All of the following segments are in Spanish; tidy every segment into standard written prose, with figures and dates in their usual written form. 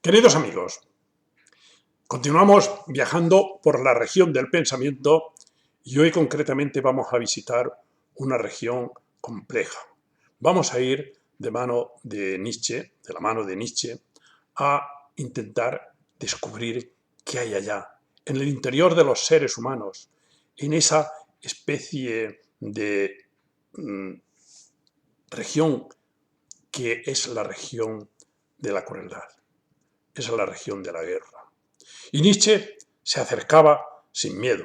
Queridos amigos, continuamos viajando por la región del pensamiento y hoy concretamente vamos a visitar una región compleja. Vamos a ir de mano de Nietzsche, de la mano de Nietzsche, a intentar descubrir qué hay allá, en el interior de los seres humanos, en esa especie de región que es la región de la crueldad, es la región de la guerra. Y Nietzsche se acercaba sin miedo.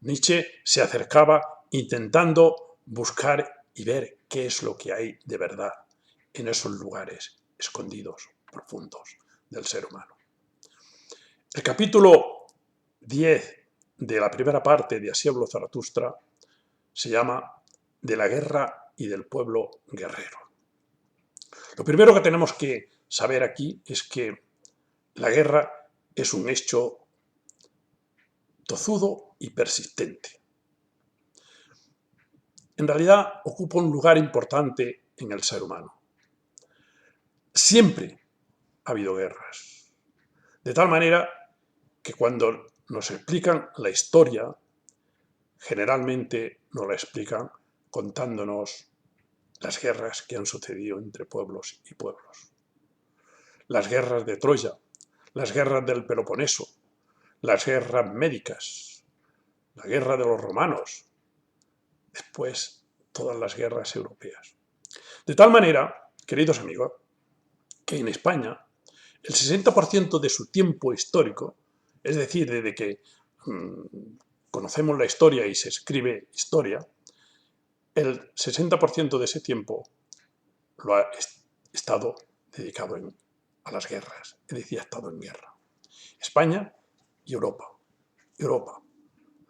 Nietzsche se acercaba intentando buscar y ver qué es lo que hay de verdad en esos lugares escondidos, profundos del ser humano. El capítulo 10 de la primera parte de Así habló Zaratustra se llama De la guerra y del pueblo guerrero. Lo primero que tenemos que saber aquí es que la guerra es un hecho tozudo y persistente. En realidad ocupa un lugar importante en el ser humano. Siempre ha habido guerras. De tal manera que cuando nos explican la historia, generalmente nos la explican contándonos las guerras que han sucedido entre pueblos y pueblos. Las guerras de Troya, las guerras del Peloponeso, las guerras médicas, la guerra de los romanos, después todas las guerras europeas. De tal manera, queridos amigos, que en España el 60% de su tiempo histórico, es decir, desde que conocemos la historia y se escribe historia, el 60% de ese tiempo lo ha estado dedicado a las guerras, es decir, ha estado en guerra. España y Europa. Europa,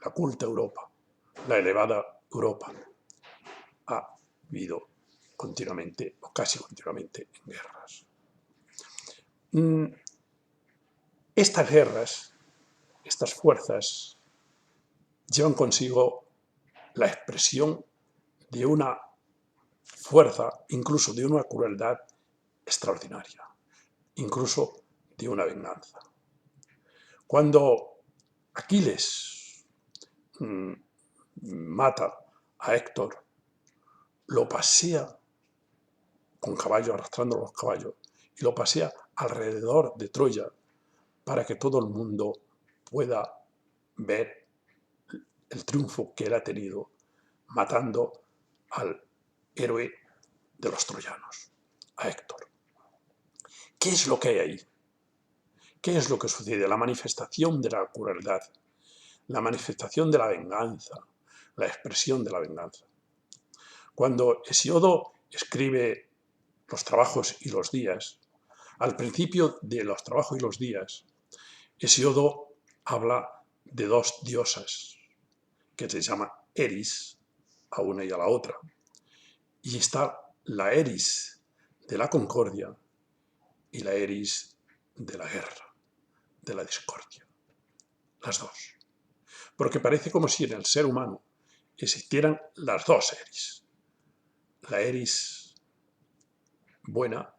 la culta Europa, la elevada Europa, ha vivido continuamente o casi continuamente en guerras. Estas guerras, estas fuerzas, llevan consigo la expresión de una fuerza, incluso de una crueldad extraordinaria, incluso de una venganza. Cuando Aquiles mata a Héctor, lo pasea con caballos, arrastrando los caballos, y lo pasea alrededor de Troya para que todo el mundo pueda ver el triunfo que él ha tenido matando al héroe de los troyanos, a Héctor. ¿Qué es lo que hay ahí? ¿Qué es lo que sucede? La manifestación de la crueldad, la manifestación de la venganza, la expresión de la venganza. Cuando Hesíodo escribe los trabajos y los días, al principio de los trabajos y los días, Hesíodo habla de dos diosas, que se llama Eris, a una y a la otra. Y está la Eris de la concordia y la Eris de la guerra, de la discordia. Las dos. Porque parece como si en el ser humano existieran las dos Eris. La Eris buena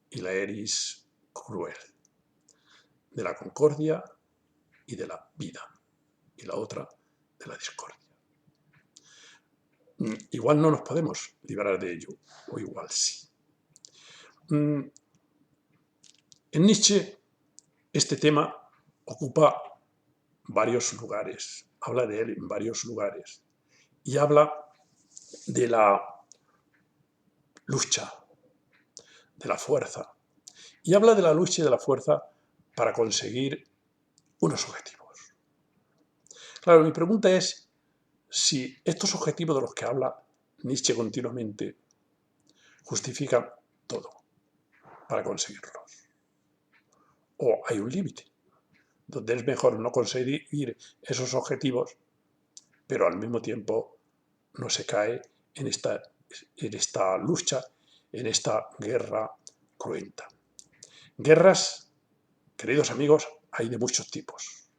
y la Eris cruel. De la concordia y de la vida. Y la otra de la discordia. Igual no nos podemos librar de ello, o igual sí. En Nietzsche, este tema ocupa varios lugares, habla de él en varios lugares, y habla de la lucha, de la fuerza, y habla de la lucha y de la fuerza para conseguir unos objetivos. Claro, mi pregunta es si estos objetivos de los que habla Nietzsche continuamente justifican todo para conseguirlos. O hay un límite, donde es mejor no conseguir esos objetivos, pero al mismo tiempo no se cae en esta lucha, en esta guerra cruenta. Guerras, queridos amigos, hay de muchos tipos.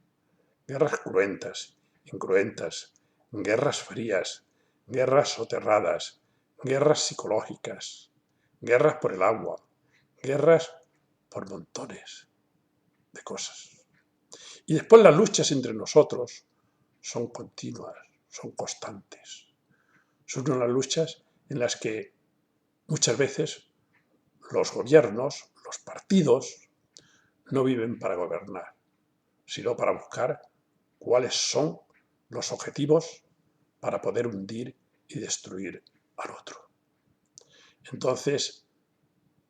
Guerras cruentas, incruentas, guerras frías, guerras soterradas, guerras psicológicas, guerras por el agua, guerras por montones, de cosas. Y después las luchas entre nosotros son continuas, son constantes. Son unas luchas en las que muchas veces los gobiernos, los partidos, no viven para gobernar, sino para buscar cuáles son los objetivos para poder hundir y destruir al otro. Entonces,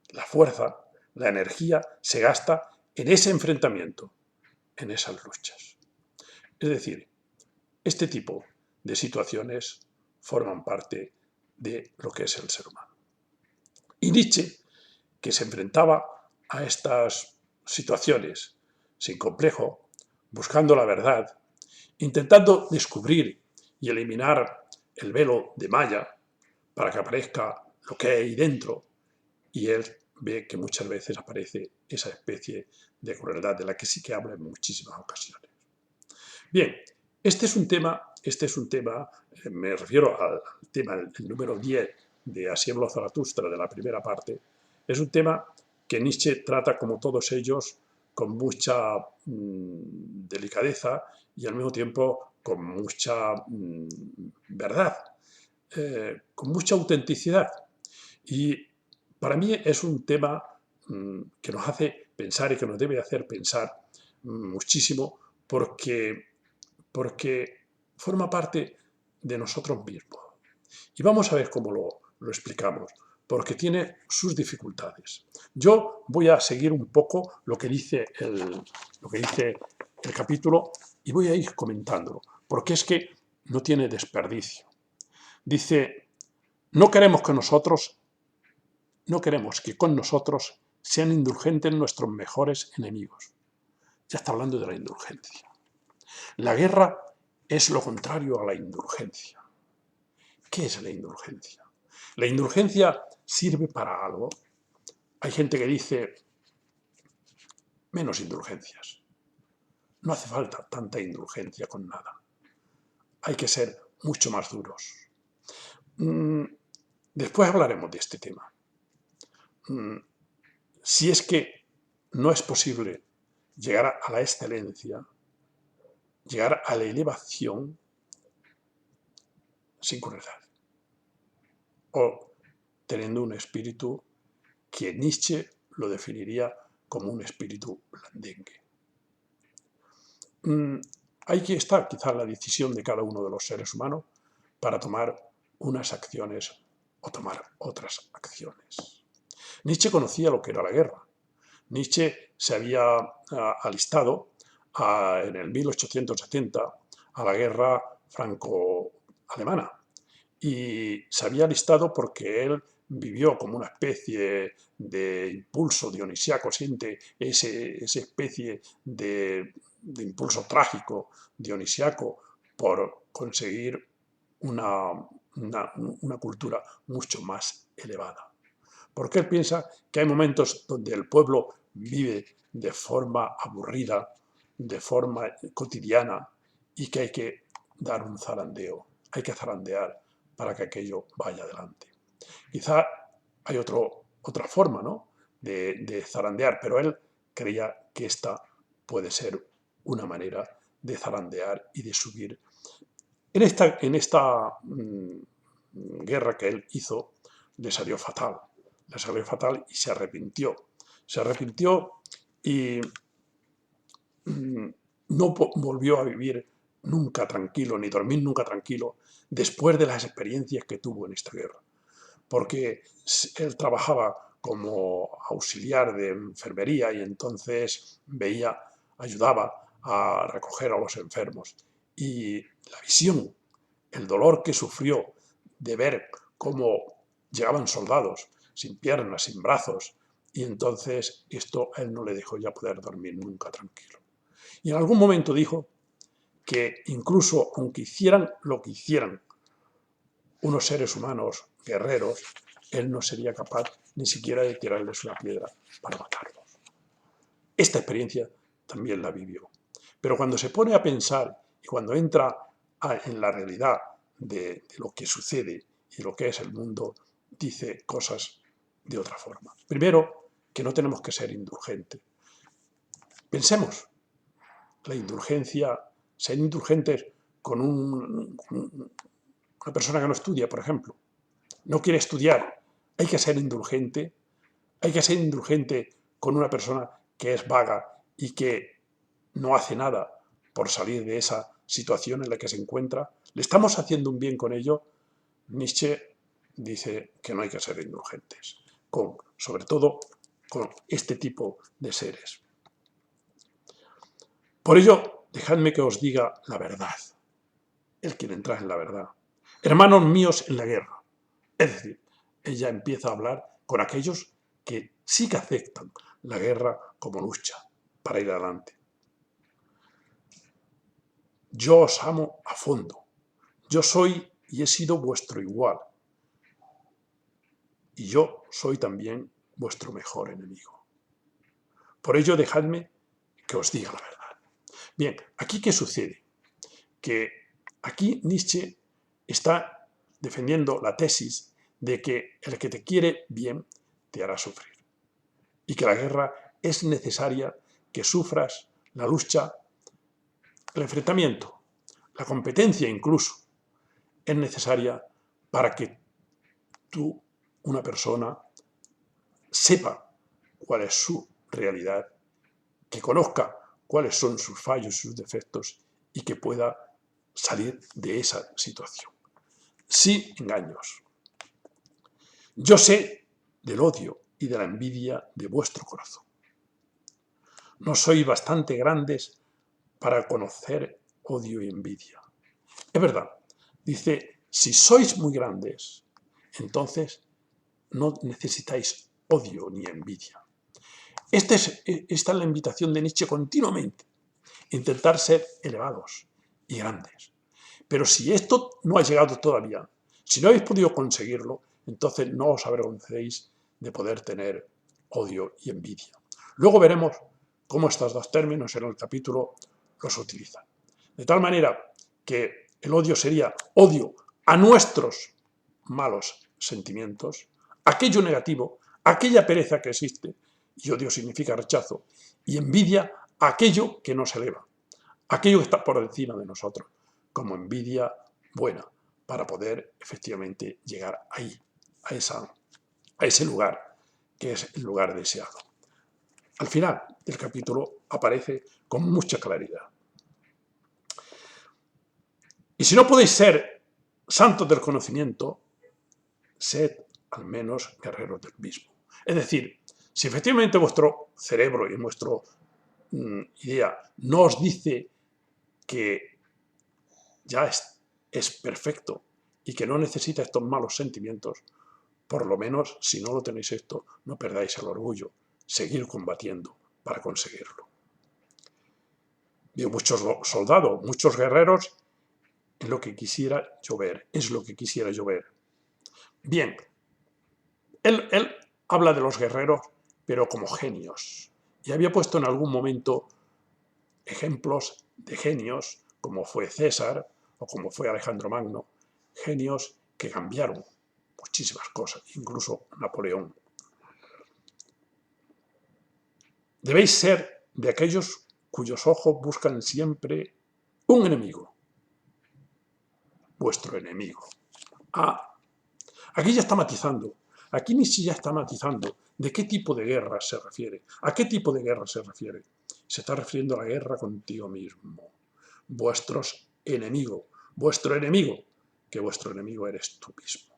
la fuerza, la energía se gasta en ese enfrentamiento, en esas luchas. Es decir, este tipo de situaciones forman parte de lo que es el ser humano. Y Nietzsche, que se enfrentaba a estas situaciones sin complejo, buscando la verdad, intentando descubrir y eliminar el velo de Maya para que aparezca lo que hay dentro, y él ve que muchas veces aparece esa especie de crueldad de la que sí que habla en muchísimas ocasiones. Bien, este es un tema, me refiero al tema, el número 10 de Así habló Zaratustra, de la primera parte, es un tema que Nietzsche trata, como todos ellos, con mucha delicadeza y al mismo tiempo con mucha verdad, con mucha autenticidad. Y para mí es un tema que nos hace pensar y que nos debe hacer pensar muchísimo porque forma parte de nosotros mismos. Y vamos a ver cómo lo explicamos, porque tiene sus dificultades. Yo voy a seguir un poco lo que dice el capítulo y voy a ir comentándolo, porque es que no tiene desperdicio. Dice, no queremos que con nosotros sean indulgentes nuestros mejores enemigos. Ya está hablando de la indulgencia. La guerra es lo contrario a la indulgencia. ¿Qué es la indulgencia? ¿La indulgencia sirve para algo? Hay gente que dice, menos indulgencias. No hace falta tanta indulgencia con nada. Hay que ser mucho más duros. Después hablaremos de este tema. Si es que no es posible llegar a la excelencia, llegar a la elevación sin crueldad, o teniendo un espíritu que Nietzsche lo definiría como un espíritu blandengue. Ahí está quizá la decisión de cada uno de los seres humanos para tomar unas acciones o tomar otras acciones. Nietzsche conocía lo que era la guerra. Nietzsche se había alistado en el 1870 a la guerra franco-alemana y se había alistado porque él vivió como una especie de impulso dionisíaco, siente esa especie de impulso trágico dionisíaco por conseguir una cultura mucho más elevada. Porque él piensa que hay momentos donde el pueblo vive de forma aburrida, de forma cotidiana, y que hay que dar un zarandeo, hay que zarandear para que aquello vaya adelante. Quizá hay otra forma, ¿no?, de zarandear, pero él creía que esta puede ser una manera de zarandear y de subir. En esta guerra que él hizo, le salió fatal y se arrepintió. Se arrepintió y no volvió a vivir nunca tranquilo, ni dormir nunca tranquilo, después de las experiencias que tuvo en esta guerra. Porque él trabajaba como auxiliar de enfermería y entonces ayudaba a recoger a los enfermos. Y la visión, el dolor que sufrió de ver cómo llegaban soldados sin piernas, sin brazos, y entonces esto a él no le dejó ya poder dormir nunca tranquilo. Y en algún momento dijo que incluso aunque hicieran lo que hicieran unos seres humanos guerreros, él no sería capaz ni siquiera de tirarles una piedra para matarlos. Esta experiencia también la vivió. Pero cuando se pone a pensar y cuando entra en la realidad de lo que sucede y lo que es el mundo, dice cosas de otra forma. Primero, que no tenemos que ser indulgentes. Pensemos, la indulgencia, ser indulgentes con una persona que no estudia, por ejemplo, no quiere estudiar, hay que ser indulgente, con una persona que es vaga y que no hace nada por salir de esa situación en la que se encuentra. ¿Le estamos haciendo un bien con ello? Nietzsche dice que no hay que ser indulgentes, sobre todo con este tipo de seres. Por ello, dejadme que os diga la verdad. Él quiere entrar en la verdad. Hermanos míos en la guerra. Es decir, ella empieza a hablar con aquellos que sí que aceptan la guerra como lucha para ir adelante. Yo os amo a fondo. Yo soy y he sido vuestro igual. Y yo soy también vuestro mejor enemigo. Por ello, dejadme que os diga la verdad. Bien, ¿aquí qué sucede? Que aquí Nietzsche está defendiendo la tesis de que el que te quiere bien te hará sufrir. Y que la guerra es necesaria, que sufras la lucha, el enfrentamiento, la competencia incluso, es necesaria para que tú, una persona, sepa cuál es su realidad, que conozca cuáles son sus fallos, sus defectos y que pueda salir de esa situación. Sin engaños. Yo sé del odio y de la envidia de vuestro corazón. No sois bastante grandes para conocer odio y envidia. Es verdad, dice, si sois muy grandes, entonces no necesitáis odio ni envidia. Esta es la invitación de Nietzsche continuamente, intentar ser elevados y grandes. Pero si esto no ha llegado todavía, si no habéis podido conseguirlo, entonces no os avergoncéis de poder tener odio y envidia. Luego veremos cómo estos dos términos en el capítulo los utilizan. De tal manera que el odio sería odio a nuestros malos sentimientos, aquello negativo, aquella pereza que existe, y odio significa rechazo, y envidia a aquello que nos eleva, aquello que está por encima de nosotros, como envidia buena, para poder efectivamente llegar ahí, a ese lugar, que es el lugar deseado. Al final del capítulo aparece con mucha claridad. Y si no podéis ser santos del conocimiento, sed al menos guerreros del mismo. Es decir, si efectivamente vuestro cerebro y vuestra idea no os dice que ya es perfecto y que no necesita estos malos sentimientos, por lo menos, si no lo tenéis esto, no perdáis el orgullo, seguir combatiendo para conseguirlo. Veo muchos soldados, muchos guerreros, es lo que quisiera yo ver. Bien, él habla de los guerreros, pero como genios. Y había puesto en algún momento ejemplos de genios, como fue César o como fue Alejandro Magno, genios que cambiaron muchísimas cosas, incluso Napoleón. Debéis ser de aquellos cuyos ojos buscan siempre un enemigo, vuestro enemigo. Aquí ya está matizando, aquí Nietzsche ya está matizando de qué tipo de guerra se refiere, a qué tipo de guerra se refiere. Se está refiriendo a la guerra contigo mismo, vuestro enemigo, que vuestro enemigo eres tú mismo.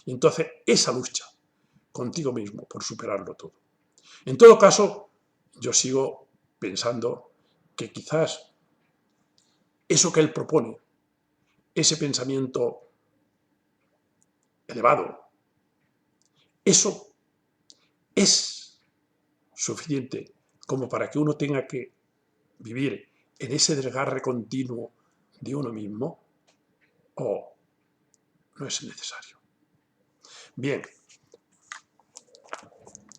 Y entonces esa lucha contigo mismo por superarlo todo. En todo caso, yo sigo pensando que quizás eso que él propone, ese pensamiento elevado, eso es suficiente como para que uno tenga que vivir en ese desgarre continuo de uno mismo, o no es necesario. Bien,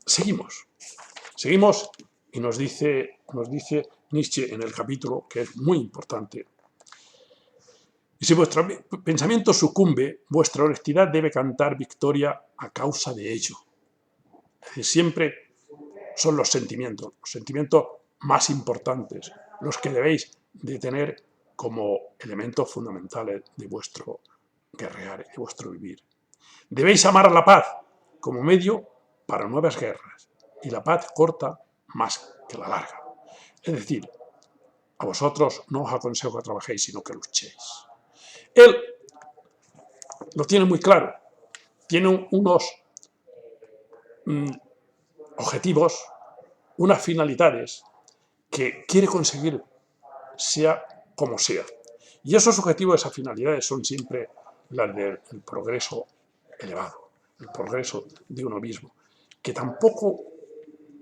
seguimos y nos dice Nietzsche en el capítulo, que es muy importante. Y si vuestro pensamiento sucumbe, vuestra honestidad debe cantar victoria a causa de ello. Es decir, siempre son los sentimientos más importantes, los que debéis de tener como elementos fundamentales de vuestro guerrear, de vuestro vivir. Debéis amar la paz como medio para nuevas guerras, y la paz corta más que la larga. Es decir, a vosotros no os aconsejo que trabajéis, sino que luchéis. Él lo tiene muy claro. Tiene unos objetivos, unas finalidades que quiere conseguir sea como sea. Y esos objetivos, esas finalidades son siempre las del progreso elevado, el progreso de uno mismo, que tampoco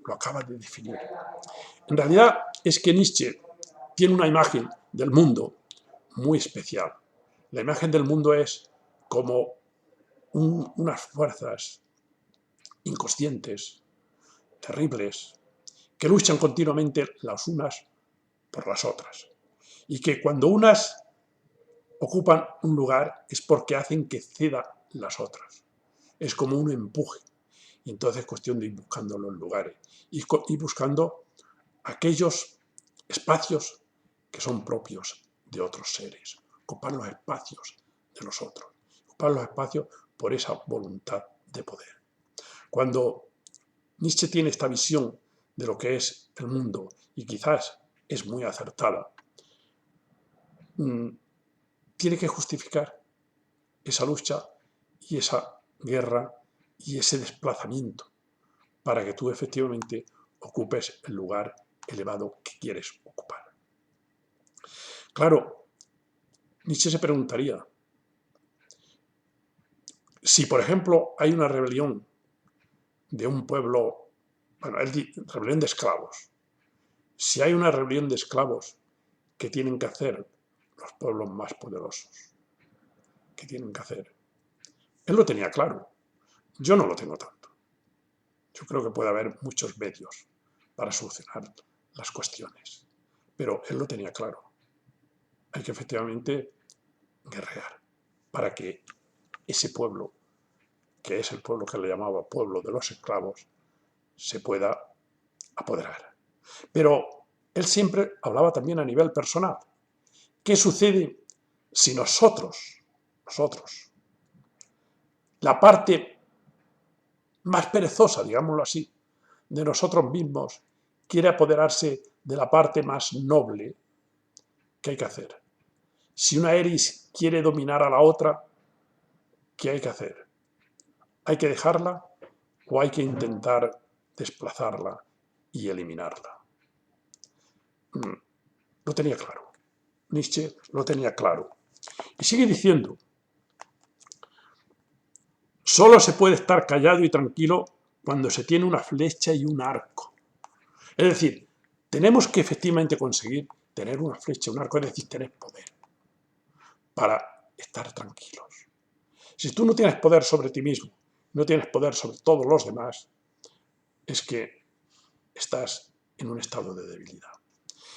lo acaba de definir. En realidad es que Nietzsche tiene una imagen del mundo muy especial. La imagen del mundo es como unas fuerzas inconscientes, terribles, que luchan continuamente las unas por las otras. Y que cuando unas ocupan un lugar es porque hacen que ceda las otras. Es como un empuje. Y entonces es cuestión de ir buscando los lugares y buscando aquellos espacios que son propios de otros seres. Ocupar los espacios de los otros. Ocupar los espacios por esa voluntad de poder. Cuando Nietzsche tiene esta visión de lo que es el mundo, y quizás es muy acertada, tiene que justificar esa lucha y esa guerra y ese desplazamiento para que tú efectivamente ocupes el lugar elevado que quieres ocupar. Claro, Nietzsche se preguntaría, si por ejemplo hay una rebelión de un pueblo, bueno, rebelión de esclavos, si hay una rebelión de esclavos, ¿qué tienen que hacer los pueblos más poderosos? ¿Qué tienen que hacer? Él lo tenía claro, yo no lo tengo tanto. Yo creo que puede haber muchos medios para solucionar las cuestiones, pero él lo tenía claro. Hay que efectivamente guerrear para que ese pueblo, que es el pueblo que le llamaba pueblo de los esclavos, se pueda apoderar. Pero él siempre hablaba también a nivel personal. ¿Qué sucede si nosotros, la parte más perezosa, digámoslo así, de nosotros mismos, quiere apoderarse de la parte más noble? ¿Qué hay que hacer? Si una Eris quiere dominar a la otra, ¿qué hay que hacer? ¿Hay que dejarla o hay que intentar desplazarla y eliminarla? Lo tenía claro. Nietzsche lo tenía claro. Y sigue diciendo, solo se puede estar callado y tranquilo cuando se tiene una flecha y un arco. Es decir, tenemos que efectivamente conseguir tener una flecha, un arco, es decir, tener poder para estar tranquilos. Si tú no tienes poder sobre ti mismo, no tienes poder sobre todos los demás, es que estás en un estado de debilidad.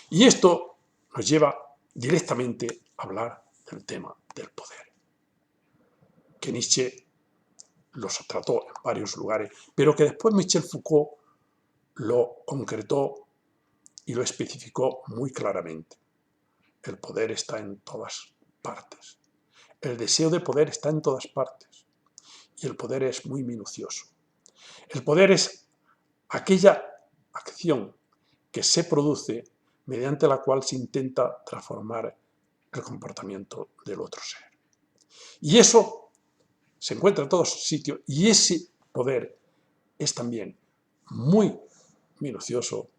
Y esto nos lleva directamente a hablar del tema del poder, que Nietzsche los trató en varios lugares, pero que después Michel Foucault lo concretó y lo especificó muy claramente. El poder está en todas partes. El deseo de poder está en todas partes. Y el poder es muy minucioso. El poder es aquella acción que se produce mediante la cual se intenta transformar el comportamiento del otro ser. Y eso se encuentra en todos sitios, y ese poder es también muy minucioso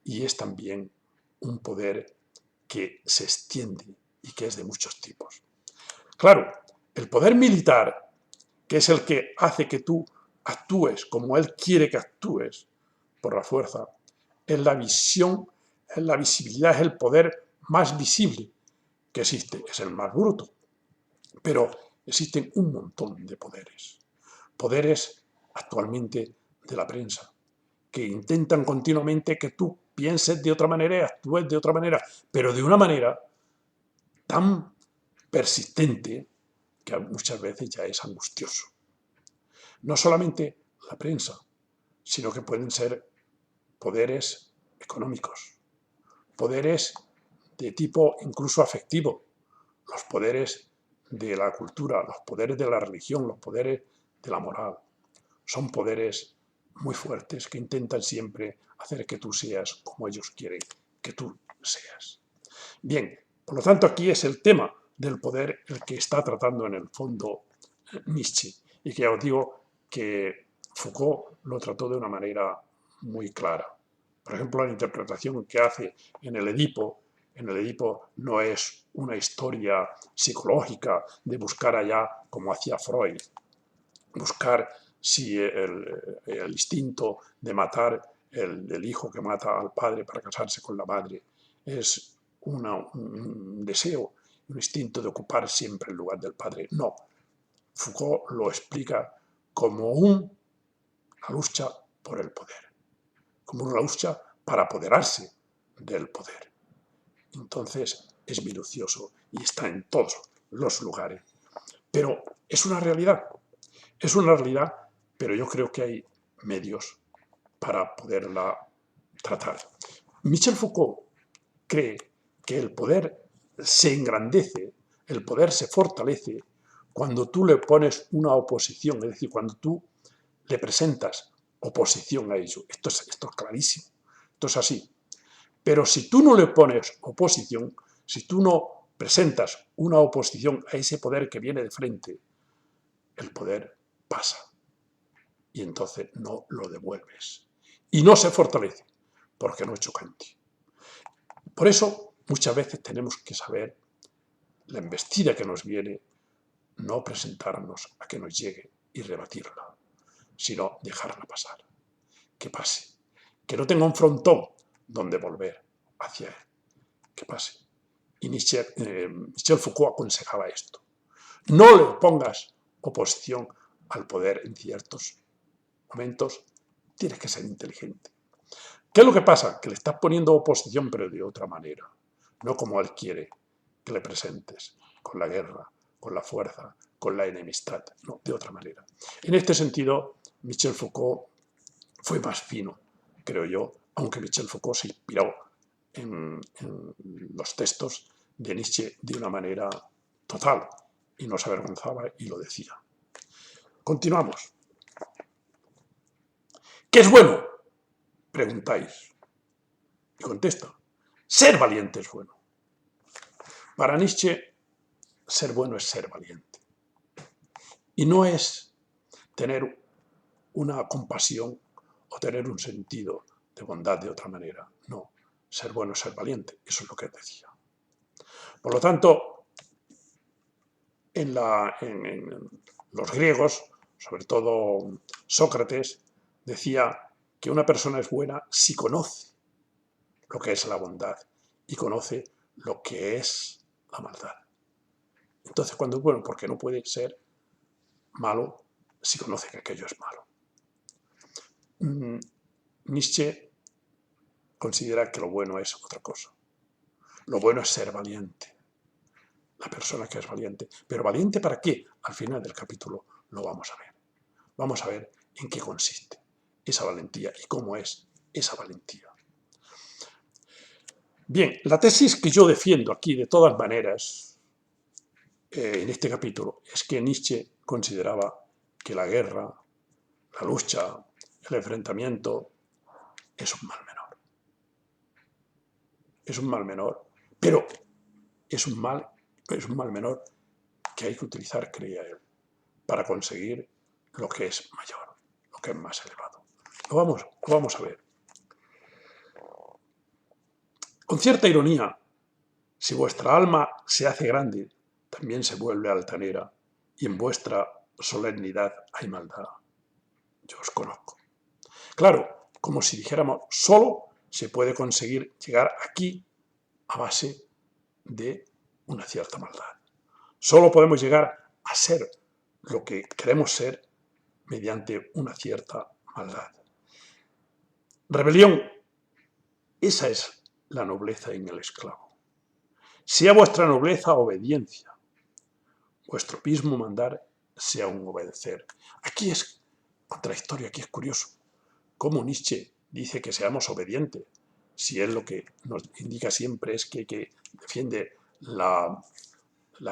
y es también un poder que se extiende y que es de muchos tipos. Claro, el poder militar, que es el que hace que tú actúes como él quiere que actúes por la fuerza, es la visión, es la visibilidad, es el poder más visible que existe, es el más bruto. Pero existen un montón de poderes. Poderes actualmente de la prensa, que intentan continuamente que tú pienses de otra manera y actúes de otra manera, pero de una manera tan persistente que muchas veces ya es angustioso. No solamente la prensa, sino que pueden ser poderes económicos, poderes de tipo incluso afectivo, los poderes de la cultura, los poderes de la religión, los poderes de la moral. Son poderes muy fuertes que intentan siempre hacer que tú seas como ellos quieren que tú seas. Bien, por lo tanto aquí es el tema del poder el que está tratando en el fondo Nietzsche, y que ya os digo que Foucault lo trató de una manera muy clara. Por ejemplo, la interpretación que hace en el Edipo no es una historia psicológica de buscar allá, como hacía Freud, buscar si el instinto de matar el hijo que mata al padre para casarse con la madre es un deseo, un instinto de ocupar siempre el lugar del padre. No, Foucault lo explica como una lucha por el poder, como una lucha para apoderarse del poder. Entonces es minucioso y está en todos los lugares. Pero es una realidad, pero yo creo que hay medios para poderla tratar. Michel Foucault cree que el poder se engrandece, el poder se fortalece cuando tú le pones una oposición, es decir, cuando tú le presentas oposición a ello. Esto es clarísimo, esto es así. Pero si tú no le pones oposición, si tú no presentas una oposición a ese poder que viene de frente, el poder pasa y entonces no lo devuelves. Y no se fortalece porque no es chocante. Por eso muchas veces tenemos que saber la embestida que nos viene, no presentarnos a que nos llegue y rebatirla, sino dejarla pasar, que pase, que no tenga un frontón donde volver hacia él, que pase. Y Michel Foucault aconsejaba esto. No le pongas oposición al poder en ciertos momentos, tienes que ser inteligente. ¿Qué es lo que pasa? Que le estás poniendo oposición, pero de otra manera, no como él quiere que le presentes, con la guerra, con la fuerza, con la enemistad, no, de otra manera. En este sentido, Michel Foucault fue más fino, creo yo, aunque Michel Foucault se inspiró en los textos de Nietzsche de una manera total y no se avergonzaba y lo decía. Continuamos. ¿Qué es bueno? Preguntáis. Y contesto, ser valiente es bueno. Para Nietzsche, ser bueno es ser valiente. Y no es tener una compasión o tener un sentido de bondad de otra manera. No, ser bueno es ser valiente. Eso es lo que él decía. Por lo tanto, en los griegos, sobre todo Sócrates, decía que una persona es buena si conoce lo que es la bondad y conoce lo que es la maldad. Entonces, cuando es bueno, porque no puede ser malo si conoce que aquello es malo. Nietzsche considera que lo bueno es otra cosa. Lo bueno es ser valiente. La persona que es valiente. ¿Pero valiente para qué? Al final del capítulo lo vamos a ver. Vamos a ver en qué consiste esa valentía y cómo es esa valentía. Bien, la tesis que yo defiendo aquí, de todas maneras, en este capítulo, es que Nietzsche consideraba que la guerra, la lucha, el enfrentamiento, es un mal menor. Es un mal menor, pero es un mal menor que hay que utilizar, creía él, para conseguir lo que es mayor, lo que es más elevado. Lo vamos a ver. Con cierta ironía, si vuestra alma se hace grande, también se vuelve altanera, y en vuestra solemnidad hay maldad. Yo os conozco. Claro, como si dijéramos, solo se puede conseguir llegar aquí a base de una cierta maldad. Solo podemos llegar a ser lo que queremos ser mediante una cierta maldad. Rebelión, esa es la nobleza en el esclavo. Sea vuestra nobleza obediencia, vuestro mismo mandar sea un obedecer. Aquí es contradictorio, aquí es curioso. Cómo Nietzsche dice que seamos obedientes, si él lo que nos indica siempre es que defiende la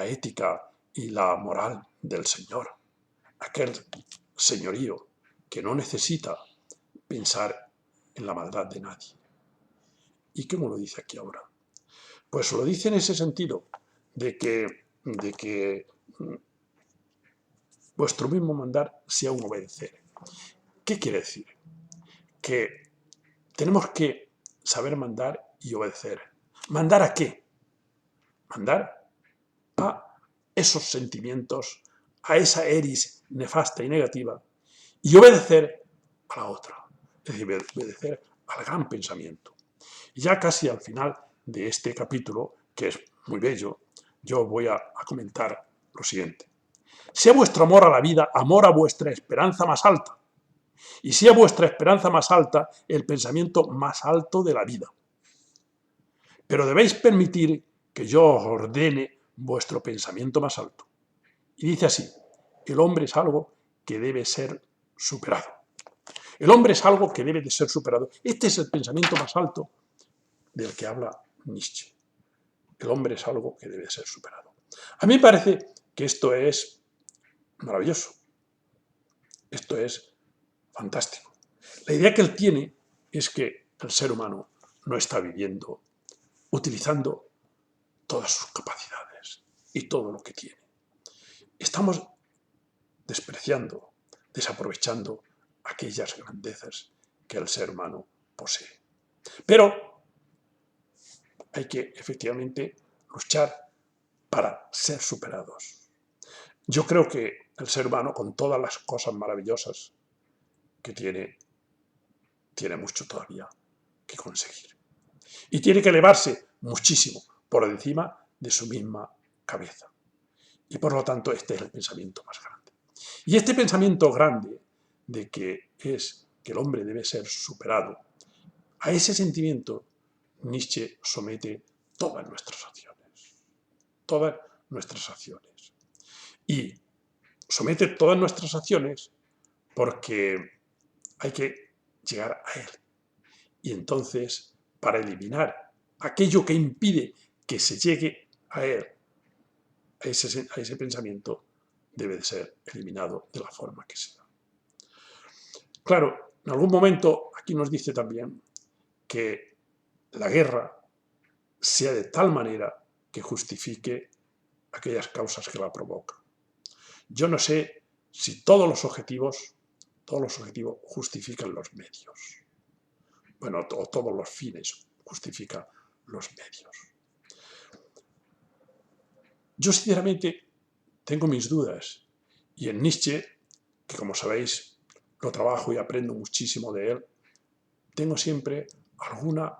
ética y la moral del Señor, aquel señorío que no necesita pensar en la maldad de nadie. ¿Y cómo lo dice aquí ahora? Pues lo dice en ese sentido, de que vuestro mismo mandar sea un obedecer. ¿Qué quiere decir? Que tenemos que saber mandar y obedecer. ¿Mandar a qué? Mandar a esos sentimientos, a esa eris nefasta y negativa, y obedecer a la otra, es decir, obedecer al gran pensamiento. Y ya casi al final de este capítulo, que es muy bello, yo voy a comentar lo siguiente. Sea vuestro amor a la vida amor a vuestra esperanza más alta, y sea vuestra esperanza más alta el pensamiento más alto de la vida. Pero debéis permitir que yo os ordene vuestro pensamiento más alto. Y dice así, el hombre es algo que debe ser superado. El hombre es algo que debe de ser superado. Este es el pensamiento más alto del que habla Nietzsche. El hombre es algo que debe ser superado. A mí me parece que esto es maravilloso. Esto es fantástico. La idea que él tiene es que el ser humano no está viviendo utilizando todas sus capacidades y todo lo que tiene. Estamos despreciando, desaprovechando aquellas grandezas que el ser humano posee. Pero hay que efectivamente luchar para ser superados. Yo creo que el ser humano, con todas las cosas maravillosas que tiene mucho todavía que conseguir. Y tiene que elevarse muchísimo por encima de su misma cabeza. Y por lo tanto, este es el pensamiento más grande. Y este pensamiento grande de que es que el hombre debe ser superado, a ese sentimiento Nietzsche somete todas nuestras acciones. Todas nuestras acciones. Y somete todas nuestras acciones porque hay que llegar a él. Y entonces, para eliminar aquello que impide que se llegue a él, a ese pensamiento, debe de ser eliminado de la forma que sea. Claro, en algún momento aquí nos dice también que la guerra sea de tal manera que justifique aquellas causas que la provocan. Yo no sé si todos los objetivos justifican los medios. Bueno, todos los fines justifican los medios. Yo sinceramente tengo mis dudas y en Nietzsche, que como sabéis lo trabajo y aprendo muchísimo de él, tengo siempre alguna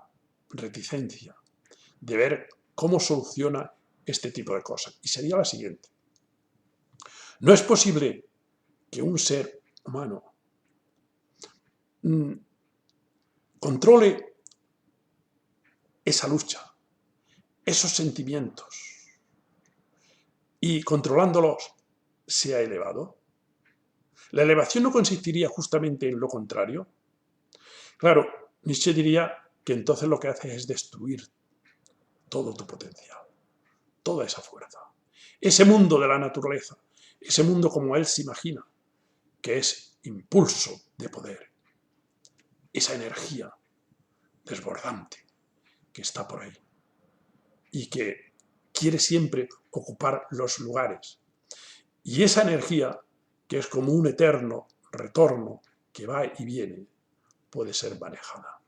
reticencia de ver cómo soluciona este tipo de cosas. Y sería la siguiente. No es posible que un ser humano controle esa lucha, esos sentimientos, y controlándolos sea elevado. La elevación no consistiría justamente en lo contrario. Claro, Nietzsche diría que entonces lo que hace es destruir todo tu potencial, toda esa fuerza, ese mundo de la naturaleza, ese mundo como él se imagina, que es impulso de poder, esa energía desbordante que está por ahí y que quiere siempre ocupar los lugares. Y esa energía, que es como un eterno retorno que va y viene, puede ser manejada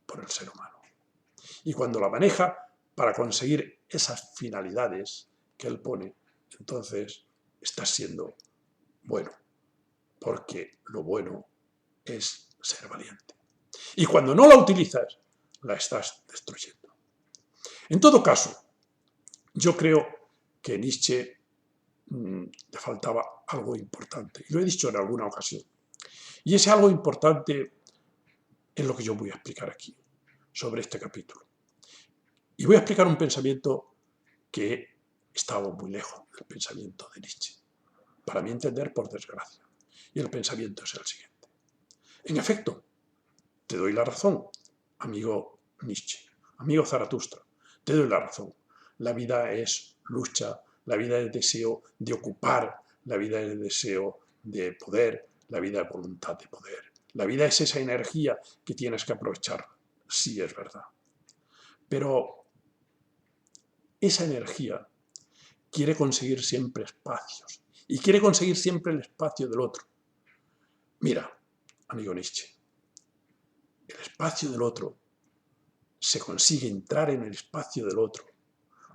por el ser humano. Y cuando la maneja para conseguir esas finalidades que él pone, entonces estás siendo bueno, porque lo bueno es ser valiente. Y cuando no la utilizas, la estás destruyendo. En todo caso, yo creo que a Nietzsche le faltaba algo importante, y lo he dicho en alguna ocasión. Y ese algo importante es lo que yo voy a explicar aquí, sobre este capítulo. Y voy a explicar un pensamiento que estaba muy lejos del pensamiento de Nietzsche, para mi entender, por desgracia. Y el pensamiento es el siguiente. En efecto, te doy la razón, amigo Nietzsche. Amigo Zaratustra, te doy la razón. La vida es lucha, la vida es deseo de ocupar, la vida es deseo de poder, la vida es voluntad de poder. La vida es esa energía que tienes que aprovechar. Sí, es verdad. Pero esa energía quiere conseguir siempre espacios y quiere conseguir siempre el espacio del otro. Mira, amigo Nietzsche, el espacio del otro se consigue entrar en el espacio del otro,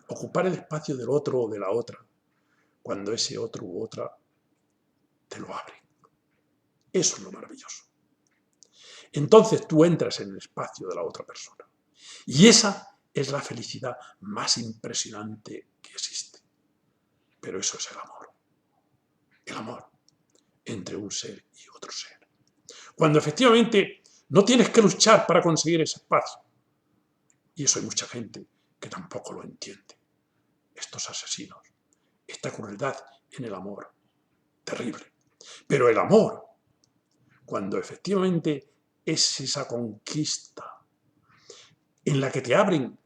ocupar el espacio del otro o de la otra, cuando ese otro u otra te lo abre. Eso es lo maravilloso. Entonces tú entras en el espacio de la otra persona. Y esa es la felicidad más impresionante que existe. Pero eso es el amor. El amor entre un ser y otro ser. Cuando efectivamente no tienes que luchar para conseguir ese espacio. Y eso hay mucha gente que tampoco lo entiende. Estos asesinos, esta crueldad en el amor, terrible. Pero el amor, cuando efectivamente es esa conquista en la que te abren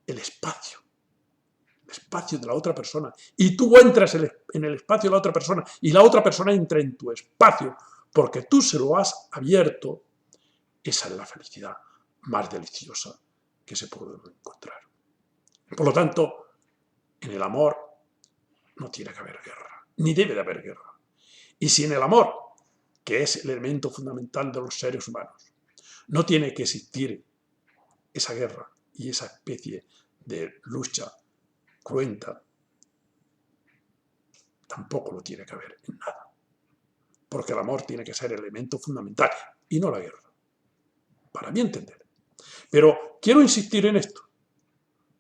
el espacio de la otra persona, y tú entras en el espacio de la otra persona, y la otra persona entra en tu espacio, porque tú se lo has abierto, esa es la felicidad más deliciosa que se puede encontrar. Por lo tanto, en el amor no tiene que haber guerra, ni debe de haber guerra. Y si en el amor, que es el elemento fundamental de los seres humanos, no tiene que existir esa guerra y esa especie de lucha cruenta, tampoco lo tiene que haber en nada. Porque el amor tiene que ser el elemento fundamental y no la guerra, para mi entender. Pero quiero insistir en esto.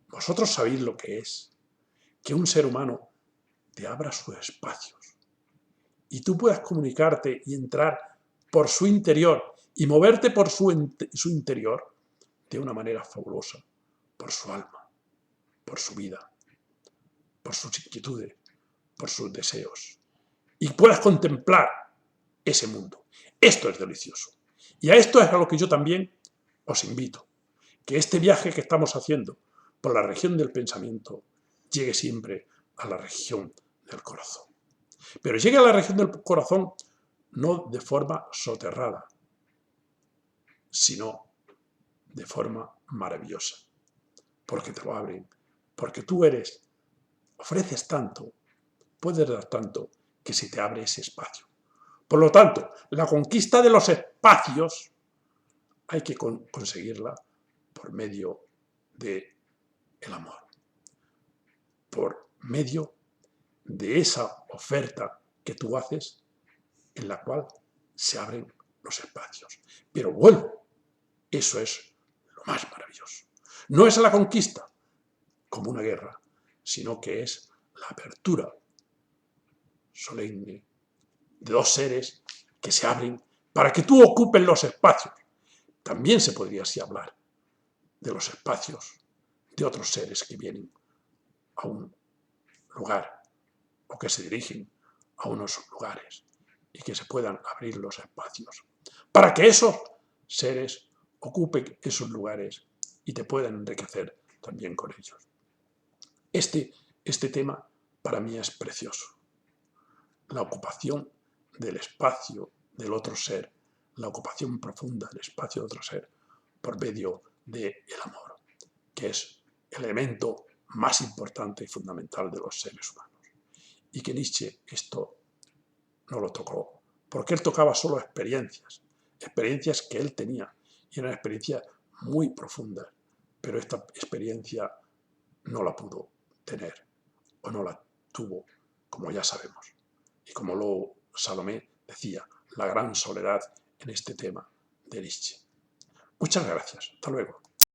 Vosotros sabéis lo que es que un ser humano te abra sus espacios y tú puedas comunicarte y entrar por su interior y moverte por su interior de una manera fabulosa, por su alma, por su vida, por sus inquietudes, por sus deseos, y puedas contemplar ese mundo. Esto es delicioso. Y a esto es a lo que yo también os invito, que este viaje que estamos haciendo por la región del pensamiento llegue siempre a la región del corazón. Pero llegue a la región del corazón no de forma soterrada, sino de forma maravillosa, porque te lo abren, porque tú ofreces tanto, puedes dar tanto, que se te abre ese espacio. Por lo tanto, la conquista de los espacios hay que conseguirla por medio del amor, por medio de esa oferta que tú haces en la cual se abren los espacios. Pero vuelvo, eso es lo más maravilloso. No es la conquista como una guerra, sino que es la apertura solemne de dos seres que se abren para que tú ocupes los espacios. También se podría así hablar de los espacios de otros seres que vienen a un lugar o que se dirigen a unos lugares y que se puedan abrir los espacios para que esos seres ocupen esos lugares y te puedan enriquecer también con ellos. Este tema para mí es precioso. La ocupación del espacio del otro ser, la ocupación profunda del espacio de otro ser por medio del amor, que es el elemento más importante y fundamental de los seres humanos. Y que Nietzsche esto no lo tocó, porque él tocaba solo experiencias que él tenía, y eran experiencias muy profundas, pero esta experiencia no la pudo tener, o no la tuvo, como ya sabemos. Y como luego Salomé decía, la gran soledad en este tema de Nietzsche. Muchas gracias. Hasta luego.